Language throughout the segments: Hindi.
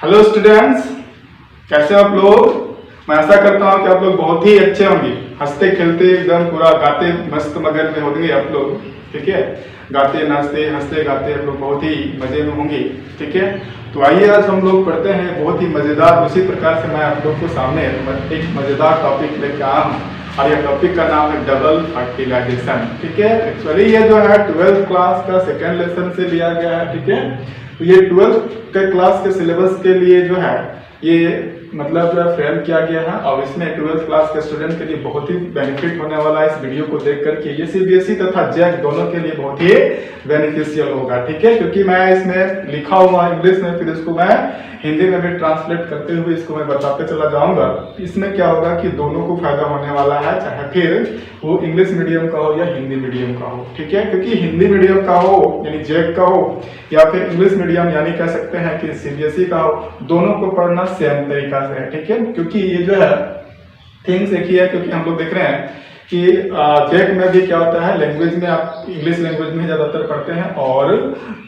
हेलो स्टूडेंट्स, कैसे हो आप लोग। मैं आशा करता हूँ कि आप लोग बहुत ही अच्छे होंगे, हंसते खेलते एकदम पूरा गाते मस्त मगन में होंगे आप लोग। ठीक है, गाते नाचते हंसते गाते आप लोग बहुत ही मजे में होंगे। ठीक है, तो आइए आज हम लोग पढ़ते हैं बहुत ही मजेदार। उसी प्रकार से मैं आप लोग को सामने एक मजेदार टॉपिक लेकर आया हूँ और यह टॉपिक का नाम है डबल फर्टिलाइजेशन। ठीक है, एक्चुअली ये जो है 12th क्लास का सेकेंड लेसन से लिया गया है। ठीक है, तो ये 12th के क्लास के सिलेबस के लिए जो है ये मतलब फ्रेम किया गया है और इसमें 12th क्लास के स्टूडेंट के लिए बहुत ही बेनिफिट होने वाला है। इस वीडियो को देख करके ये सीबीएसई तथा जैक दोनों के लिए बहुत ही बेनिफिशियल होगा। ठीक है, क्योंकि मैं इसमें लिखा हुआ इंग्लिश में, फिर इसको मैं हिंदी में भी ट्रांसलेट करते हुए इसको मैं बताते चला जाऊंगा। इसमें क्या होगा कि दोनों को फायदा होने वाला है, चाहे फिर वो इंग्लिश मीडियम का हो या हिंदी मीडियम का हो। ठीक है, क्योंकि हिंदी मीडियम का हो यानी जैक का हो या फिर इंग्लिश मीडियम यानी कह सकते हैं कि सीबीएसई का हो, दोनों को पढ़ना सेम तरीका से है। ठीक है, क्योंकि ये जो है थिंग्स एक ही है। क्योंकि हम लोग देख रहे हैं कि जैक में भी क्या होता है, लैंग्वेज में आप इंग्लिश लैंग्वेज में ज्यादातर पढ़ते हैं और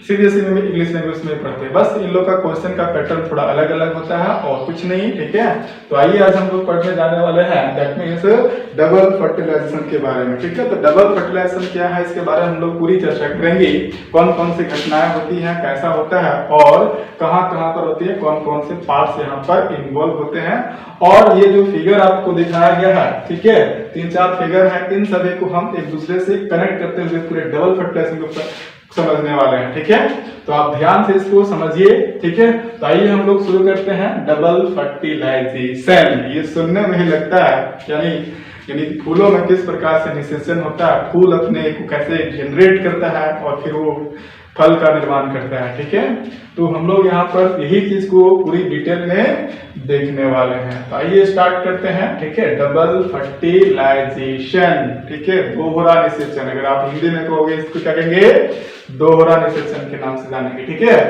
सीबीएसई में भी इंग्लिश लैंग्वेज में पढ़ते हैं। बस इन लोग का क्वेश्चन का पैटर्न थोड़ा अलग अलग होता है और कुछ नहीं। ठीक है, तो आइए आज हम लोग पढ़ने जाने वाले हैं दैट मीन्स डबल फर्टिलाइजेशन के बारे में। ठीक है, तो डबल फर्टिलाइजेशन क्या है, इसके बारे में हम लोग पूरी चर्चा करेंगे। कौन कौन सी घटनाएं होती हैं, कैसा होता है और कहाँ कहाँ पर होती है, कौन कौन से पार्ट्स यहाँ पर इन्वॉल्व होते हैं। और ये जो फिगर आपको दिखाया गया है, ठीक है, 3-4 फिगर है, इन सभी को हम एक दूसरे से कनेक्ट करते हुए पूरे डबल फर्टिलाइजेशन के ऊपर समझने वाले हैं। ठीक है, तो आप ध्यान से इसको समझिए। ठीक है, तो आइए हम लोग शुरू करते हैं डबल फर्टिलाइजेशन। ये सुनने में ही लगता है यानी फूलों में किस प्रकार से निषेचन होता है, फूल अपने को कैसे जनरेट करता है और फिर वो फल का निर्माण करता है। ठीक है, तो हम लोग यहाँ पर यही चीज को पूरी डिटेल में देखने वाले हैं। तो आइए स्टार्ट करते हैं। ठीक है, डबल फर्टिलाइजेशन। ठीक है, दोहरा निषेचन, अगर आप हिंदी में कहोगे इसको क्या कहेंगे, दोहरा निषेचन के नाम से जानेंगे। ठीक है,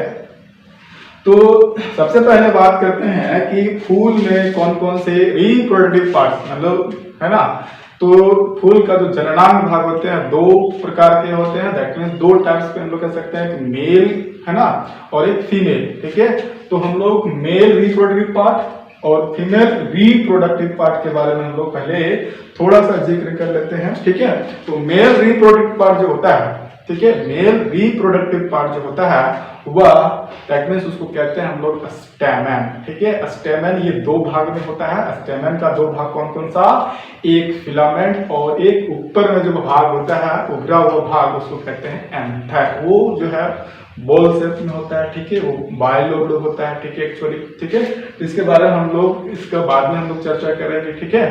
तो सबसे पहले बात करते हैं कि फूल में कौन कौन से रिप्रोडक्टिव पार्ट्स मतलब है ना। तो फूल का जो जननांग भाग होते हैं दो प्रकार के होते हैं, दैट मीन्स दो टाइप्स पे हम लोग कह सकते हैं कि मेल है ना और एक फीमेल। ठीक है, तो हम लोग मेल रिप्रोडक्टिव पार्ट और फीमेल रिप्रोडक्टिव पार्ट के बारे में हम लोग पहले थोड़ा सा जिक्र कर लेते हैं। ठीक है, तो मेल रिप्रोडक्टिव पार्ट जो होता है, ठीक है, मेल रिप्रोडक्टिव पार्ट जो होता है वह दैट मीन्स उसको कहते हैं हम लोग स्टेमन। ठीक है, स्टेमन ये दो भाग में होता है। स्टेमन का दो भाग कौन कौन सा, एक फिलामेंट और एक ऊपर में जो भाग होता है उभरा हुआ भाग उसको कहते हैं एंथर। वो जो है बॉल शेप में होता है। ठीक है, वो बायलोब्ड होता है। ठीक है, एक्चुअली ठीक है, तो इसके बारे में हम लोग इसका बाद में हम लोग चर्चा करेंगे। ठीक है,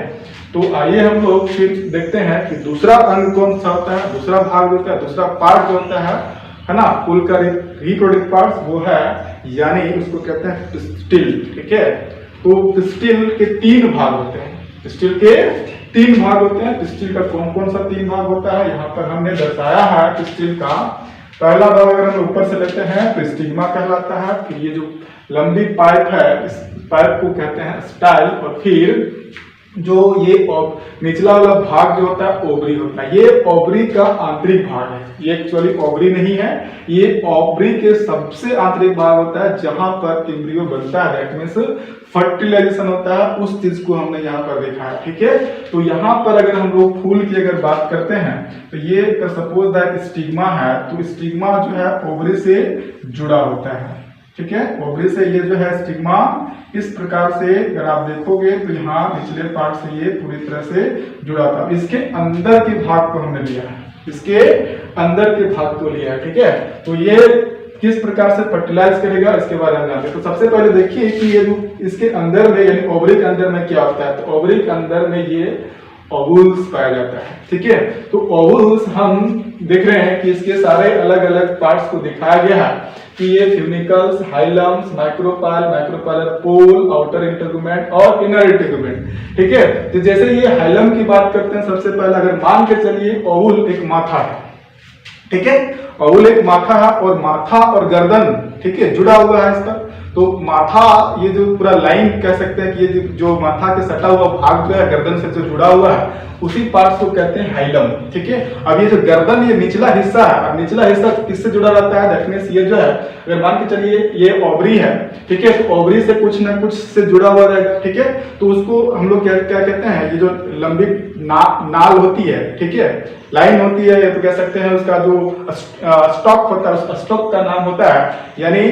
तो आइए हम लोग फिर देखते हैं कि दूसरा अंग कौन सा होता है, दूसरा भाग होता है, दूसरा पार्ट जो होता है ना फूल का रिप्रोडक्टिव पार्ट, वो है यानी उसको कहते हैं पिस्टिल। ठीक है, तो पिस्टिल के 3 भाग होते हैं। पिस्टिल के 3 भाग होते हैं। पिस्टिल का कौन कौन सा 3 भाग होता है यहाँ पर हमने दर्शाया है। पिस्टिल का पहला भाग अगर हम ऊपर से लेते हैं तो स्टिग्मा कहलाता है। फिर ये जो लंबी पाइप है इस पाइप को कहते हैं स्टाइल और फिर जो ये निचला वाला भाग जो होता है ओवरी होता है। ये ओवरी का आंतरिक भाग है, ये एक्चुअली ओवरी नहीं है, ये ओवरी के सबसे आंतरिक भाग होता है जहां पर एम्ब्रियो बनता है, दैट मींस फर्टिलाइजेशन होता है। उस चीज को हमने यहाँ पर देखा है। ठीक है, तो यहाँ पर अगर हम लोग फूल की अगर बात करते हैं तो ये सपोज दैट स्टिग्मा है, तो स्टिग्मा जो है ओवरी से जुड़ा होता है। ठीक है, ओवरी से ये जो है स्टिग्मा इस प्रकार से अगर आप देखोगे तो यहाँ निचले पार्ट से ये पूरी तरह से जुड़ा था। इसके अंदर के भाग को हमने लिया है, इसके अंदर के भाग को लिया है। ठीक है, तो ये किस प्रकार से फर्टिलाइज करेगा इसके बारे में जानते हैं। तो सबसे पहले देखिए कि ये जो इसके अंदर में यानी ओवरी के अंदर में क्या होता है, तो ओवरी के अंदर में ये ओवुल्स पाया जाता है। ठीक है, तो ओवुल्स हम देख रहे हैं कि इसके सारे अलग अलग पार्ट्स को दिखाया गया है कि ये फ्यूनिकल्स, हाइलम्स, माइक्रोपाइल, माइक्रोपाइलर पोल, आउटर इंटेगुमेंट और इनर इंटेगुमेंट। ठीक है, तो जैसे ये हाइलम की बात करते हैं, सबसे पहले अगर मान के चलिए ओवुल एक माथा है। ठीक है, ओवुल एक माथा है और माथा और गर्दन ठीक है जुड़ा हुआ है इस पर। तो माथा, ये जो पूरा लाइन कह सकते हैं कि ये जो माथा के सटा हुआ भाग जो है गर्दन से जो जुड़ा हुआ है उसी पार्ट को कहते हैं हाइलम। ठीक है, अब ये जो गर्दन ये निचला हिस्सा है, अब निचला हिस्सा किससे जुड़ा रहता है, दैट मींस ये जो है अगर मान के चलिए ये ओवरी है, ठीक है, तो ओवरी से कुछ ना कुछ से जुड़ा हुआ रहेगा। ठीक है, तो उसको हम लोग क्या कहते हैं, ये जो लंबी नाल होती है, ठीक है, लाइन होती है, या तो कह सकते हैं उसका जो स्टॉक होता है, उस स्टॉक का नाम होता है यानी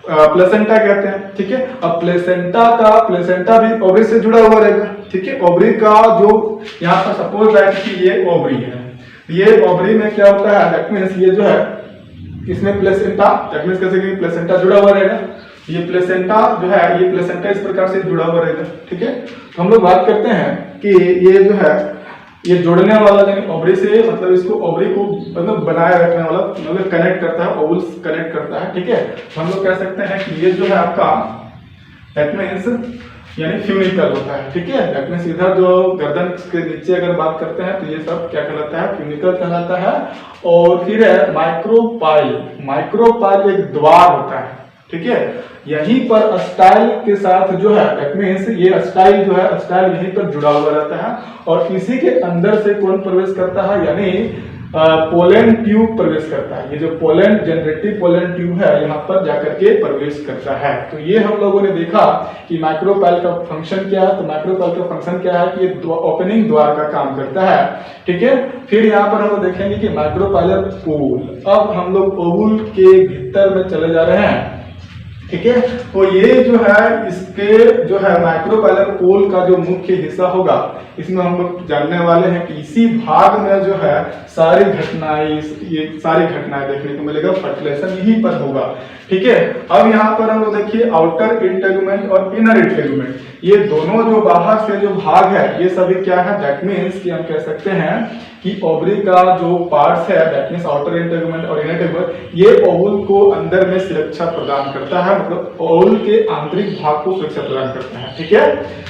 प्लेसेंटा कहते हैं। ठीक है, अब प्लेसेंटा भी ओवरी से जुड़ा हुआ रहेगा। ठीक है, ओवरी का जो यहाँ पर सपोज दैट कि ये ओवरी है, ये ओवरी में क्या होता है, दैट मींस ये जो है इसमें प्लेसेंटा, दैट मींस कैसे कि प्लेसेंटा जुड़ा हुआ रहेगा, ये प्लेसेंटा जो है ये प्लेसेंटा इस प्रकार से जुड़ा हुआ रहेगा। ठीक है, तो हम लोग बात करते हैं कि ये जो है ये जोड़ने वाला ओवरी से मतलब इसको ओवरी को मतलब बनाए रखने वाला मतलब कनेक्ट करता है, ओवल्स कनेक्ट करता है। ठीक है, तो हम लोग कह सकते हैं कि ये जो है आपका दैट मींस यानी फ्यूनिकल होता है। ठीक है, दैट मींस इधर जो गर्दन के नीचे अगर बात करते हैं तो ये सब क्या कहलाता है, फ्यूनिकल कहलाता है। और फिर है माइक्रोपाइल, माइक्रोपाइल एक द्वार होता है। ठीक है, यहीं पर स्टाइल के साथ जो है दैट मींस ये स्टाइल जो है स्टाइल यहीं पर जुड़ा हुआ रहता है और इसी के अंदर से कौन प्रवेश करता है, यानी पोलन ट्यूब प्रवेश करता है। ये जो पोलन जनरेटिव पोलन ट्यूब है यहाँ पर जाकर के प्रवेश करता है। तो ये हम लोगों ने देखा कि माइक्रोपाइल का फंक्शन क्या है। तो माइक्रोपाइल का फंक्शन क्या है कि ये ओपनिंग द्वार का काम करता है। ठीक है, फिर यहाँ पर हम लोग देखेंगे कि माइक्रोपाइलर पोल। अब हम लोग ओवल के भीतर में चले जा रहे हैं। ठीक है, तो ये जो है इसके जो है माइक्रोपाइलर पोल का जो मुख्य हिस्सा होगा, इसमें हम लोग जानने वाले हैं कि इसी भाग में जो है सारी घटनाएं, ये सारी घटनाएं देखने को मिलेगा, फर्टिलाइजेशन यहीं पर होगा। ठीक है, अब यहाँ पर हम लोग देखिए आउटर इंटेगुमेंट और इनर इंटेगुमेंट, ये दोनों जो बाहर से जो भाग है ये सभी क्या है, दैट मींस कि हम कह सकते हैं कि ओवरी का जो पार्ट्स है दैट मींस आउटर इंटेगुमेंट और इनर इंटेगुमेंट, ये ओवल को अंदर में सुरक्षा प्रदान करता है, मतलब ओवल के आंतरिक भाग को सुरक्षा प्रदान करता है। ठीक है,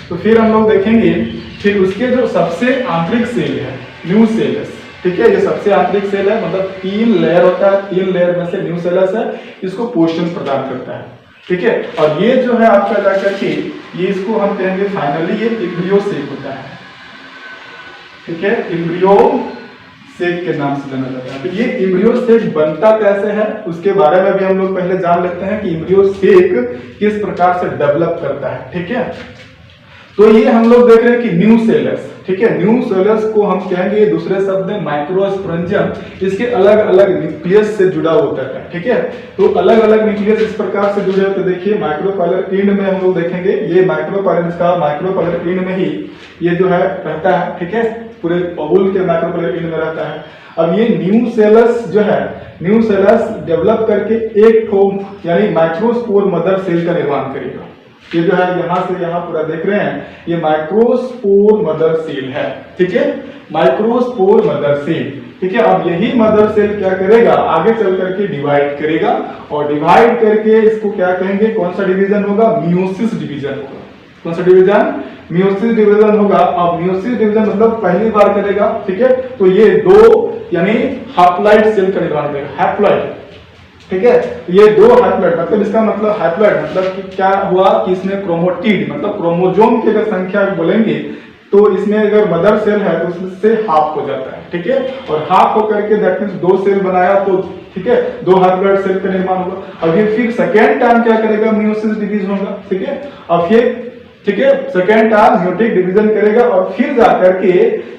तो फिर हम लोग देखेंगे फिर उसके जो सबसे आंतरिक सेल है न्यूसेलस। ठीक है, ये सबसे आंतरिक सेल है, मतलब 3 लेयर होता है, 3 लेयर में से न्यूसेलस है, इसको पोषण प्रदान करता है। ठीक है, और ये जो है आपका जाकर के ये इसको हम कहेंगे फाइनली ये एम्ब्रियो सेक होता है। ठीक है, एम्ब्रियो सेक के नाम से जाना जाता है। तो ये एम्ब्रियो सेक बनता कैसे है उसके बारे में भी हम लोग पहले जान लेते हैं कि एम्ब्रियो सेक किस प्रकार से डेवलप करता है। ठीक है, तो ये हम लोग देख रहे हैं कि न्यूसेलस। ठीक है, न्यूसेलस को हम कहेंगे दूसरे शब्द में माइक्रोस्पोरेंजियम, इसके अलग अलग न्यूक्लियस से जुड़ा होता है। ठीक है, तो अलग अलग न्यूक्लियस इस प्रकार से जुड़े होते हैं। देखिए माइक्रोपाइलर एंड में हम लोग देखेंगे, ये माइक्रोपाइलर एंड में ही ये जो है रहता है। ठीक है, पूरे ओवल के माइक्रोपाइलर एंड में रहता है। अब ये न्यूसेलस जो है, न्यूसेलस डेवलप करके एक ठो यानी माइक्रोस्पोर मदर सेल का निर्माण करेगा। ये जो है यहाँ से यहाँ पूरा देख रहे हैं, ये माइक्रोस्पोर मदर सेल है। ठीक है, माइक्रोस्पोर मदर सेल। ठीक है, अब यही मदर सेल क्या करेगा, आगे चल करके डिवाइड करेगा और डिवाइड करके इसको क्या कहेंगे, कौन सा डिवीजन होगा, मियोसिस डिवीजन होगा। कौन सा डिवीजन, मियोसिस डिवीजन होगा। अब मियोसिस डिवीजन मतलब पहली बार करेगा। ठीक है, तो ये 2 यानी हैप्लॉइड सेल का निर्माण करेगा, हैप्लॉइड। ठीक है, ये 2 हैप्लॉइड मतलब इसका मतलब हैप्लॉइड मतलब कि क्या हुआ कि इसमें क्रोमोटिड मतलब क्रोमोजोम की अगर संख्या बोलेंगे तो इसमें अगर मदर सेल है तो उससे हाफ हो जाता है। ठीक है, और हाफ होकर के दैट मींस 2 सेल बनाया तो ठीक है 2 हैप्लॉइड सेल का निर्माण होगा। अब ये फिर सेकेंड टाइम क्या करेगा, मियोसिस डिवीजन होगा। ठीक है, अब फिर ठीक है सेकेंड टाइम म्यूटिक डिवीजन करेगा और फिर जाकर के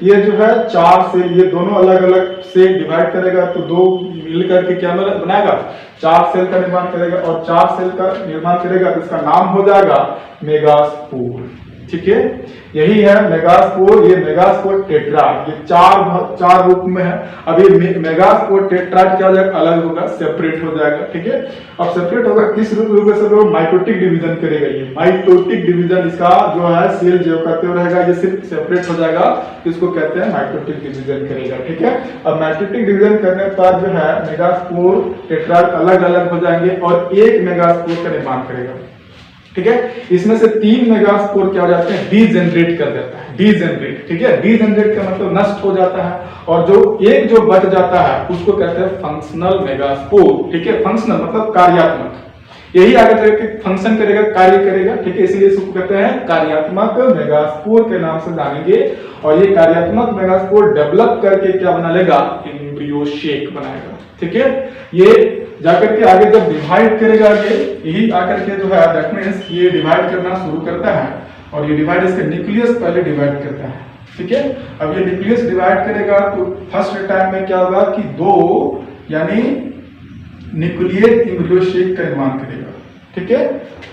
ये जो है 4 सेल, ये दोनों अलग अलग से डिवाइड करेगा तो 2 मिल करके क्या बनाएगा, 4 सेल का निर्माण करेगा और 4 सेल का निर्माण करेगा तो इसका नाम हो जाएगा मेगास्पोर। ठीक है, यही है मेगास्पोर। ये मेगास्पोर टेट्राड, ये 4 रूप में है। अब ये मेगास्पोर टेट्राड क्या हो जाएगा, अलग होगा, सेपरेट हो जाएगा। ठीक है, अब सेपरेट होगा किस रूप में, माइटोटिक डिवीजन करेगा। ये माइटोटिक डिवीजन इसका जो है सेल जो करते हुए रहेगा, ये सिर्फ सेपरेट हो जाएगा, इसको कहते हैं माइटोटिक डिवीजन करेगा। ठीक है, अब माइटोटिक डिवीजन करने पर जो है मेगास्पोर टेट्राड अलग अलग हो जाएंगे और एक मेगास्पोर का निर्माण करेगा। ठीक है, इसमें से 3 मेगास्पोर क्या हो जाते हैं, डीजेनरेट कर देता है, डीजेनरेट। ठीक है, डीजेनरेट का मतलब नष्ट हो जाता है और जो एक जो बच जाता है उसको कहते हैं फंक्शनल मेगास्पोर। ठीक है, फंक्शनल मतलब कार्यात्मक, यही आगे चल के फंक्शन करेगा, कार्य करेगा, ठीक है। इसलिए इसको कहते हैं कार्यात्मक मेगास्पोर के नाम से जानेंगे। और ये कार्यात्मक मेगास्पोर डेवलप करके क्या बना लेगा, एम्ब्रियो शेक बनाएगा, ठीक है। ये जाकर के आगे जब डिवाइड करेगा, यही आकर के जो है दैट मींस ये डिवाइड करना शुरू करता है। और ये डिवाइड इसके न्यूक्लियस पहले डिवाइड करता है, ठीक है। अब ये न्यूक्लियस डिवाइड करेगा तो फर्स्ट टाइम में क्या होगा कि 2 यानी न्यूक्लिएट एम्ब्रियो शेक का निर्माण करेगा, ठीक है।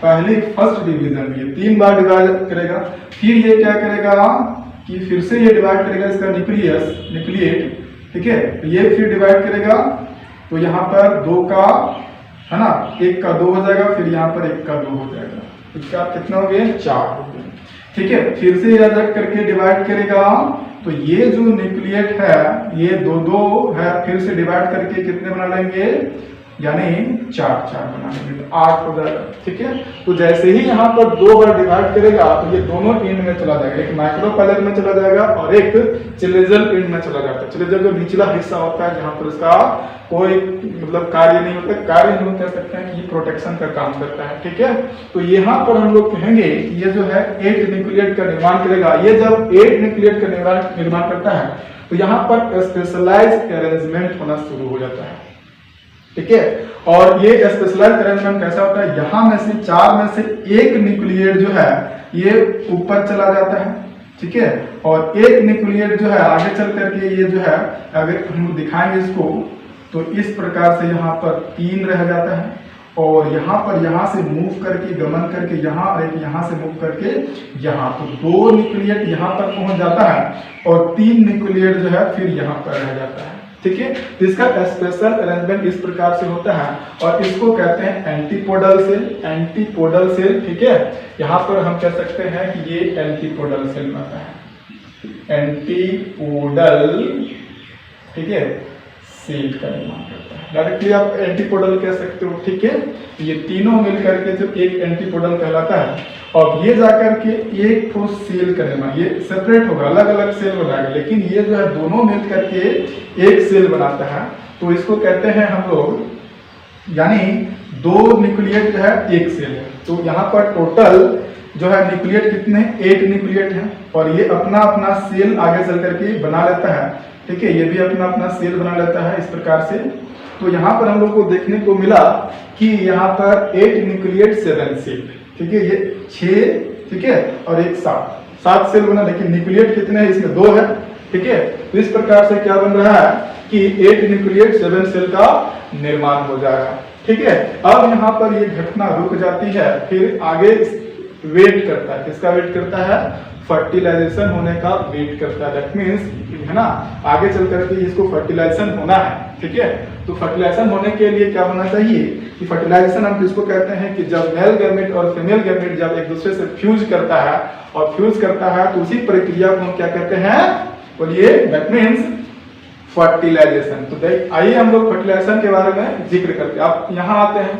पहले फर्स्ट डिवीजन में 3 बार डिवाइड करेगा, फिर ये क्या करेगा कि फिर से ये डिवाइड करेगा इसका न्यूक्लिएट, ठीक है। ये फिर डिवाइड करेगा तो यहाँ पर 2 का है ना, 1 का 2 हो जाएगा, फिर यहाँ पर 1 का 2 हो जाएगा, इसका कितना हो गया 4 हो गया, ठीक है। फिर से ये अलग करके डिवाइड करेगा तो ये जो न्यूक्लिएट है ये 2 है, फिर से डिवाइड करके कितने बना लेंगे यानी 4 बना लेंगे तो 8 हो जाएगा, ठीक है। तो जैसे ही यहाँ पर 2 बार डिवाइड करेगा तो ये दोनों एंड में चला जाएगा, एक माइक्रोपैलेट में चला जाएगा और एक चिलेजल एंड में चला जाता है। चिलेजल जो निचला हिस्सा होता है जहाँ पर उसका कोई मतलब कार्य नहीं होता, कार्य हम कह सकते हैं कि ये प्रोटेक्शन का काम करता है, ठीक है। तो यहाँ पर हम लोग कहेंगे ये जो है 8 न्यूक्लिएट का निर्माण करेगा। ये जब 8 न्यूक्लिएट का निर्माण करता है तो यहाँ पर स्पेशलाइज्ड अरेंजमेंट होना शुरू हो जाता है, ठीक है। और ये स्पेशलाइज्ड अरेंजमेंट कैसा होता है, यहाँ में से 4 में से 1 न्यूक्लिएट जो है ये ऊपर चला जाता है, ठीक है। और 1 न्यूक्लिएट जो है आगे चल करके ये जो है अगर हम दिखाएंगे इसको तो इस प्रकार से यहाँ पर 3 रह जाता है और यहाँ से मूव करके गमन करके यहाँ और एक यहाँ से मूव करके यहाँ, तो 2 न्यूक्लिएट यहाँ पर पहुंच जाता है और 3 न्यूक्लिएट जो है फिर यहाँ पर रह जाता है, ठीक है। तो इसका स्पेशल अरेंजमेंट इस प्रकार से होता है और इसको कहते हैं एंटीपोडल सेल, ठीक है। यहाँ पर हम कह सकते हैं कि ये एंटीपोडल सेल में आता है, एंटीपोडल, ठीक है, सेल का निर्माण करता है। डायरेक्टली आप एंटीपोडल कह सकते हो, ठीक है। ये तीनों मिलकर के जो एक एंटीपोडल कहलाता है और ये जाकर के एक ठो सेल का निर्माण, ये सेपरेट होगा, अलग अलग सेल बनाएगा, लेकिन ये जो है दोनों मिलकर के एक सेल बनाता है। तो इसको कहते हैं हम लोग यानी 2 न्यूक्लिएट जो है 1 सेल है। तो यहाँ पर टोटल जो है न्यूक्लिएट कितने 8 न्यूक्लिएट हैं और ये अपना अपना सेल आगे चल करके बना लेता है, ठीक है। ये भी अपना अपना सेल बना लेता है इस प्रकार से। तो यहाँ पर हम लोग को देखने को मिला कि यहाँ पर 8 न्यूक्लिएट 7 सेल, ठीक है। ये 6, ठीक है, और एक 7 सेल बना, लेकिन न्यूक्लिएट कितने हैं इसमें 2 है, ठीक है। तो इस प्रकार से क्या बन रहा है कि 8 न्यूक्लिएट 7 सेल का निर्माण हो जाएगा, ठीक है। अब यहाँ पर ये घटना रुक जाती है, फिर आगे वेट करता है, किसका वेट करता है, फर्टिलाइजेशन होने का वेट करता है। दैट मींस है ना आगे चल करके इसको फर्टिलाइजेशन होना है, ठीक है। तो फर्टिलाइजेशन होने के लिए क्या होना चाहिए कि फर्टिलाइजेशन हम किसको कहते हैं कि जब मेल गैमेट और फीमेल गैमेट जब एक दूसरे से फ्यूज करता है और फ्यूज करता है तो उसी प्रक्रिया को हम क्या कहते हैं, बोलिए, दैट मींस फर्टिलाइजेशन। तो आइए हम लोग फर्टिलाइजेशन के बारे में जिक्र करते हैं। आप यहाँ आते हैं,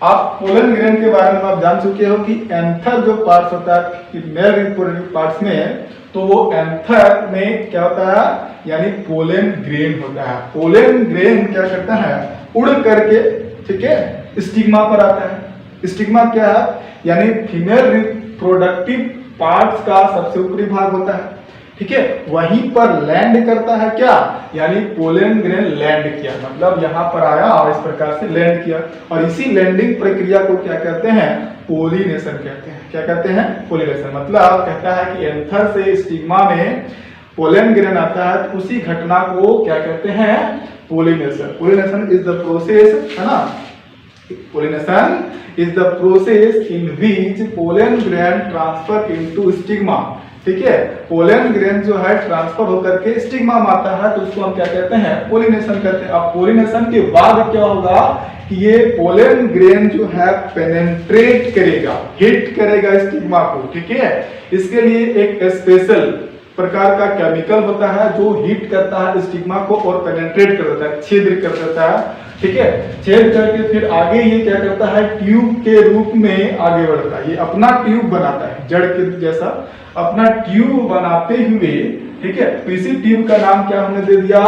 आप पोलन ग्रेन के बारे में आप जान चुके हो कि एंथर जो पार्ट्स होता है कि मेल रिप्रोडक्टिव पार्ट्स में, तो वो एंथर में क्या होता है यानी पोलन ग्रेन होता है। पोलन ग्रेन क्या करता है, उड़ करके, ठीक है, स्टिग्मा पर आता है। स्टिग्मा क्या है यानी फीमेल रिप्रोडक्टिव पार्ट्स का सबसे ऊपरी भाग होता है, ठीक है। वहीं पर लैंड करता है क्या यानी पोलन ग्रेन लैंड किया, मतलब यहाँ पर आया और इस प्रकार से लैंड किया। और इसी लैंडिंग प्रक्रिया को क्या कहते हैं, पोलिनेशन कहते हैं। क्या कहते हैं, पोलिनेशन। मतलब कहता है कि एंथर से स्टिग्मा में पोलन ग्रेन आता है, तो उसी घटना को क्या कहते हैं, pollination. Pollination is the process, है ना, pollination is the process in which pollen grain transfer into stigma, ठीक है। पोलन ग्रेन जो है ट्रांसफर होकर के स्टिग्मा में आता है, तो उसको हम क्या कहते हैं, पोलिनेशन कहते हैं। अब पोलिनेशन के बाद क्या होगा कि ये पोलन ग्रेन जो है पेनेट्रेट करेगा, हिट करेगा स्टिग्मा को, ठीक है। इसके लिए एक स्पेशल प्रकार का केमिकल होता है जो हिट करता है स्टिग्मा को और पेनेट्रेट कर देता है, छेद कर देता है, ठीक है। छेद करके फिर आगे ये क्या करता है, ट्यूब के रूप में आगे बढ़ता है। ये अपना ट्यूब बनाता है। जड़ के जैसा अपना ट्यूब बनाते हुए, ठीक है। तो इसी ट्यूब का नाम क्या हमने दे दिया,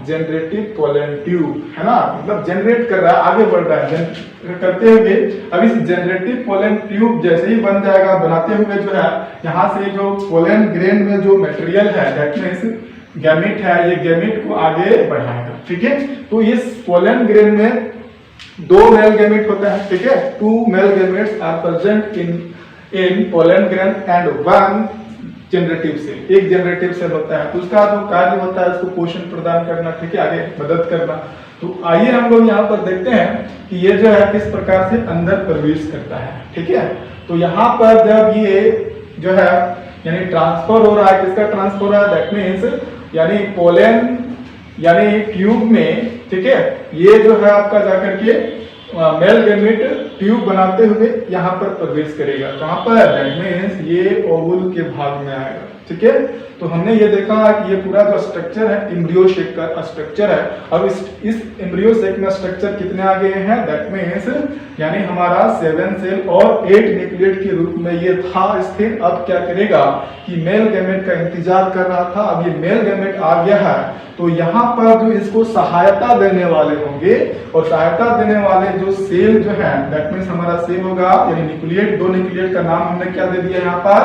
जनरेटिव पोलन ट्यूब, है ना। मतलब जनरेट कर रहा है, आगे बढ़ रहा है करते हुए। अब इस जनरेटिव पोलन ट्यूब जैसे ही बन जाएगा, बनाते हुए जो है यहाँ से जो पोलन ग्रेन में जो मटेरियल है, दैट मींस गैमेट है, ये गैमेट को आगे बढ़ाएगा, ठीक है। तो इस पोलन ग्रेन में 2 मेल गैमेट होता है, ठीक है। 2 male gametes are present in pollen grain and 1 generative cell, एक जनरेटिव सेल होता है। तो उसका जो कार्य होता है उसको पोषण प्रदान करना, ठीक है, आगे मदद करना। तो आइए हम लोग यहाँ पर देखते हैं कि ये जो है किस प्रकार से अंदर प्रवेश करता है, ठीक है। तो यहाँ पर जब ये जो है यानी ट्रांसफर हो रहा है, किसका ट्रांसफर हो रहा है, दैट मीन्स यानी पोलन यानी ट्यूब में, ठीक है, ये जो है आपका जाकर के मेल गैमेट ट्यूब बनाते हुए यहाँ पर प्रवेश करेगा। कहाँ पर, दैट मींस ये ओवुल के भाग में आएगा, ठीक है। तो हमने ये देखा कि ये पूरा जो स्ट्रक्चर है एम्ब्रियो शेक का स्ट्रक्चर है। अब इस एम्ब्रियो शेक में स्ट्रक्चर कितने आ गए हैं, दैट मींस यानी हमारा 7 सेल और 8 न्यूक्लियट के रूप में ये था स्थिर। अब क्या करेगा कि मेल गैमेट का इंतजार कर रहा था, अब ये मेल गैमेट आ गया है। तो यहाँ पर जो इसको सहायता देने वाले होंगे, और सहायता देने वाले जो सेल जो है दैट मींस हमारा सेल होगा यानी न्यूक्लियट, 2 न्यूक्लियट का नाम हमने क्या दे दिया यहाँ पर,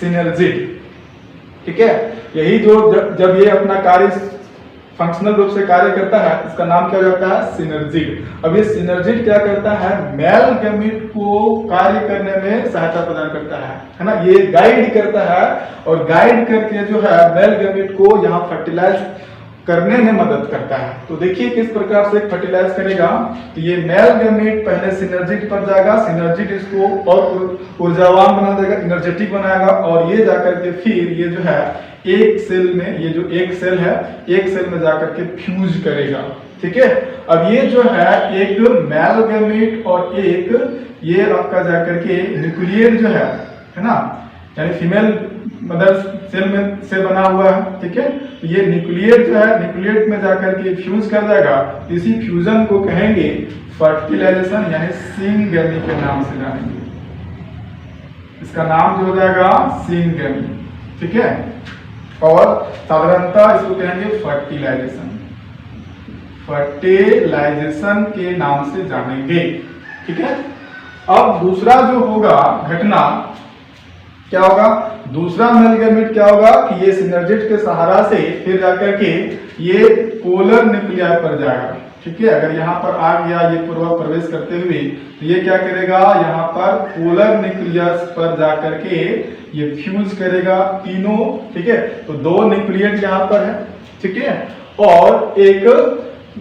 सिनर्जिड, ठीक है। यही जो जब ये अपना कार्य फंक्शनल रूप से कार्य करता है, इसका नाम क्या हो जाता है, सिनर्जिड। अब ये सिनर्जिड क्या करता है, मेल गैमेट को कार्य करने में सहायता प्रदान करता है ना। ये गाइड करता है और गाइड करके जो है मेल गैमेट को यहाँ फर्टिलाइज करने में मदद करता है। तो देखिए किस प्रकार से फर्टिलाइज करेगा। तो ये मेल गैमेट पहले सिनर्जिड पर जाएगा, सिनर्जिड इसको और ऊर्जावान बना देगा, एनर्जेटिक बनाएगा, और ये जाकर के फिर ये जो है एक सेल में, ये जो एक सेल है, एक सेल में जाकर के फ्यूज करेगा, ठीक है। अब ये जो है एक मेल गैमेट और एक ये आपका जाकर के न्यूक्लियर जो है ना, यानी फीमेल मदर सेल में से बना हुआ है, ठीक है। तो ये न्यूक्लियर जो है न्यूक्लियर में जाकर के फ्यूज कर जाएगा। इसी फ्यूजन को कहेंगे फर्टिलाइजेशन, यानी सिंगेमी के नाम से जानेंगे। इसका नाम जो हो जाएगा सिंगेमी, ठीक है। और साधारणतः इसको कहेंगे फर्टिलाइजेशन, फर्टिलाइजेशन के नाम से जानेंगे, ठीक है। अब दूसरा जो होगा घटना क्या होगा, दूसरा मेल गैमेट क्या होगा कि ये सिनर्जिड के सहारा से फिर जाकर के ये पोलर न्यूक्लियर पर जाएगा, ठीक है। अगर यहाँ पर आ गया ये पूर्व प्रवेश करते हुए, तो ये क्या करेगा, यहाँ पर पोलर न्यूक्लियस पर जाकर के ये फ्यूज करेगा तीनों, ठीक है। तो 2 न्यूक्लियट यहाँ पर है, ठीक है, और एक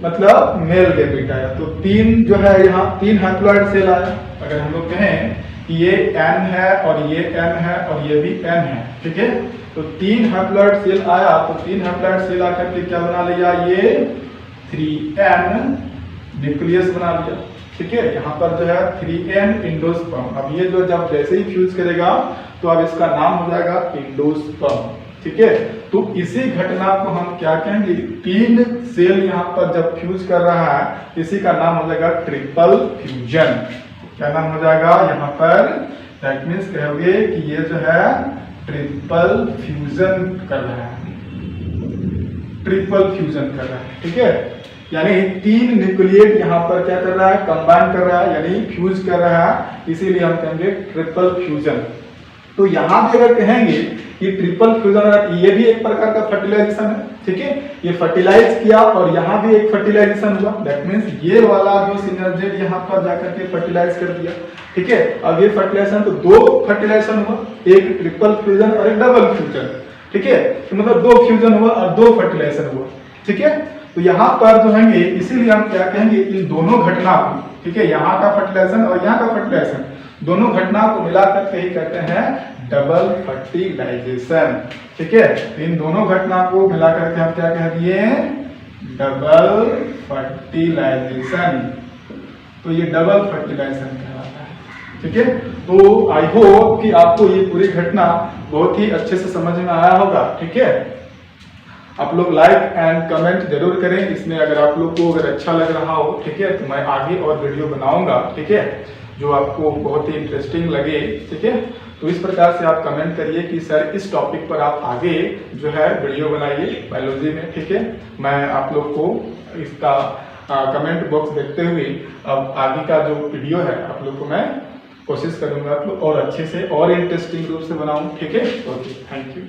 मतलब मेल गैमेट आया। तो 3 जो है यहाँ 3 हैप्लॉइड सेल आया। अगर हम लोग कहें कि ये N है और ये N है और ये भी N है, ठीक है। तो 3 हैप्लॉइड सेल आया, तो 3 हैप्लॉइड सेल आकर के क्या बना लिया, ये 3N न्यूक्लियस बना लिया, ठीक है। यहाँ पर जो है 3N एंडोस्पर्म। अब ये जो जब जैसे ही फ्यूज करेगा तो अब इसका नाम हो जाएगा एंडोस्पर्म, ठीक है। तो इसी घटना को हम क्या कहेंगे, 3 सेल यहाँ पर जब फ्यूज कर रहा है, इसी का नाम हो जाएगा ट्रिपल फ्यूजन। क्या नाम हो जाएगा यहाँ पर, दैट मीन्स कहोगे कि ये जो है ट्रिपल फ्यूजन कर रहा है, ट्रिपल फ्यूजन कर रहा है, ठीक है। यानी 3 न्यूक्लियट यहाँ पर क्या कर रहा है, कंबाइन कर रहा है, यानी फ्यूज कर रहा है, इसीलिए हम कहेंगे ट्रिपल फ्यूजन। तो यहाँ भी अगर कहेंगे कि ट्रिपल फ्यूजन, ये भी एक प्रकार का फर्टिलाइजेशन है, ठीक है। ये फर्टिलाइज किया और यहाँ भी एक फर्टिलाइजेशन हुआ, दैट मींस ये वाला जो सिनर्जिड यहाँ पर जाकर के फर्टिलाइज कर दिया, ठीक है। अब ये फर्टिलाइजेशन, तो 2 फर्टिलाइजेशन हुआ, एक ट्रिपल फ्यूजन और एक डबल फ्यूजन, ठीक है। तो मतलब 2 फ्यूजन हुआ और 2 फर्टिलाइजेशन हुआ, ठीक है। तो यहाँ पर जो है इसीलिए हम क्या कहेंगे, इन दोनों घटना को, ठीक है, यहाँ का फर्टिलाइजेशन और यहाँ का फर्टिलाइजेशन, दोनों घटना को मिलाकर के ही कहते हैं डबल फर्टिलाइजेशन, ठीक है। तो इन दोनों घटना को मिलाकर के हम क्या कह दिए, डबल फर्टिलाइजेशन। तो ये डबल फर्टिलाइजेशन कहलाता है, ठीक है। तो आई होप कि आपको ये पूरी घटना बहुत ही अच्छे से समझ में आया होगा, ठीक है। आप लोग लाइक एंड कमेंट जरूर करें इसमें, अगर आप लोग को अगर अच्छा लग रहा हो, ठीक है, तो मैं आगे और वीडियो बनाऊंगा, ठीक है, जो आपको बहुत ही इंटरेस्टिंग लगे, ठीक है। तो इस प्रकार से आप कमेंट करिए कि सर इस टॉपिक पर आप आगे जो है वीडियो बनाइए बायोलॉजी में, ठीक है। मैं आप लोग को इसका कमेंट बॉक्स देखते हुए अब आगे का जो वीडियो है आप लोग को मैं कोशिश करूंगा आप लोग और अच्छे से और इंटरेस्टिंग रूप से बनाऊं, ठीक है। Okay, thank you.